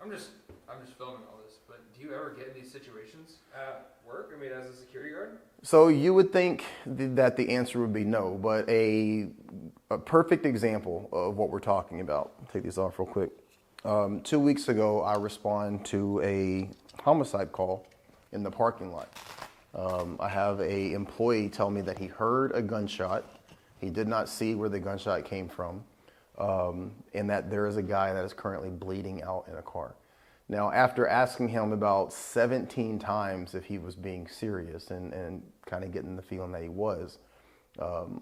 I'm just filming all this, but do you ever get in these situations at work? I mean, as a security guard? So you would think that the answer would be no, but a perfect example of what we're talking about. I'll take these off real quick. 2 weeks ago, I respond to a homicide call in the parking lot. I have a employee tell me that he heard a gunshot. He did not see where the gunshot came from, and that there is a guy that is currently bleeding out in a car. Now, after asking him about 17 times if he was being serious and kind of getting the feeling that he was,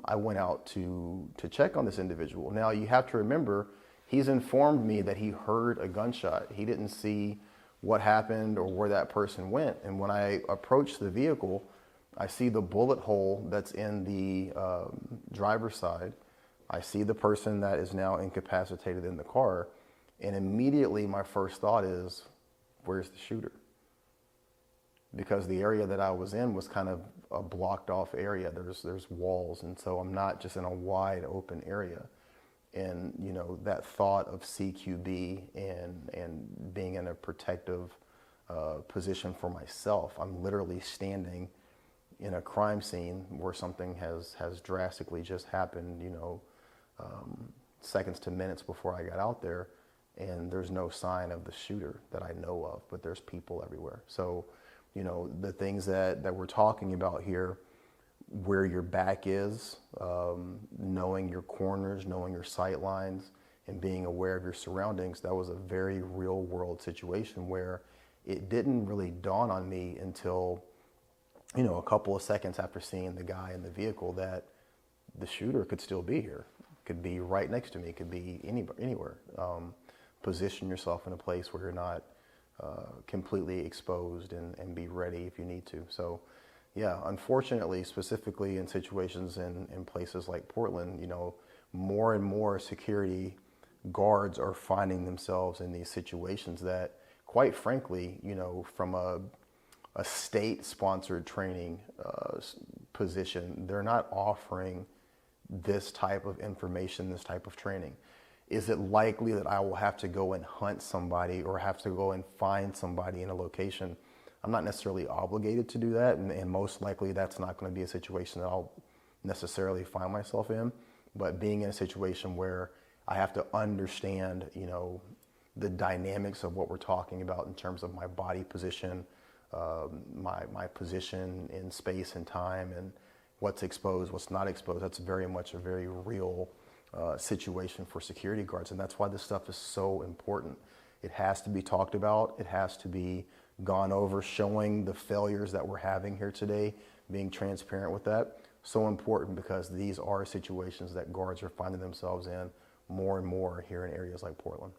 I went out to check on this individual. Now, you have to remember, he's informed me that he heard a gunshot. He didn't see what happened or where that person went. And when I approached the vehicle, I see the bullet hole that's in the driver's side. I see the person that is now incapacitated in the car. And immediately my first thought is, where's the shooter? Because the area that I was in was kind of a blocked off area. There's walls, and so I'm not just in a wide open area. And you know, that thought of CQB and being in a protective position for myself, I'm literally standing in a crime scene where something has drastically just happened, you know, seconds to minutes before I got out there. And there's no sign of the shooter that I know of, but there's people everywhere. So, you know, the things that we're talking about here, where your back is, knowing your corners, knowing your sight lines, and being aware of your surroundings, that was a very real world situation where it didn't really dawn on me until, you know, a couple of seconds after seeing the guy in the vehicle that the shooter could still be here, could be right next to me, could be anywhere. Position yourself in a place where you're not completely exposed and be ready if you need to. So yeah, unfortunately, specifically in situations in places like Portland, you know, more and more security guards are finding themselves in these situations that, quite frankly, you know, from a state-sponsored training position, they're not offering this type of information, this type of training. Is it likely that I will have to go and hunt somebody or have to go and find somebody in a location? I'm not necessarily obligated to do that, and most likely that's not going to be a situation that I'll necessarily find myself in. But being in a situation where I have to understand, you know, the dynamics of what we're talking about in terms of my body position, my position in space and time, and what's exposed, what's not exposed, that's very much a very real situation for security guards. And that's why this stuff is so important. It has to be talked about. It has to be gone over, showing the failures that we're having here today, being transparent with that. So important, because these are situations that guards are finding themselves in more and more here in areas like Portland.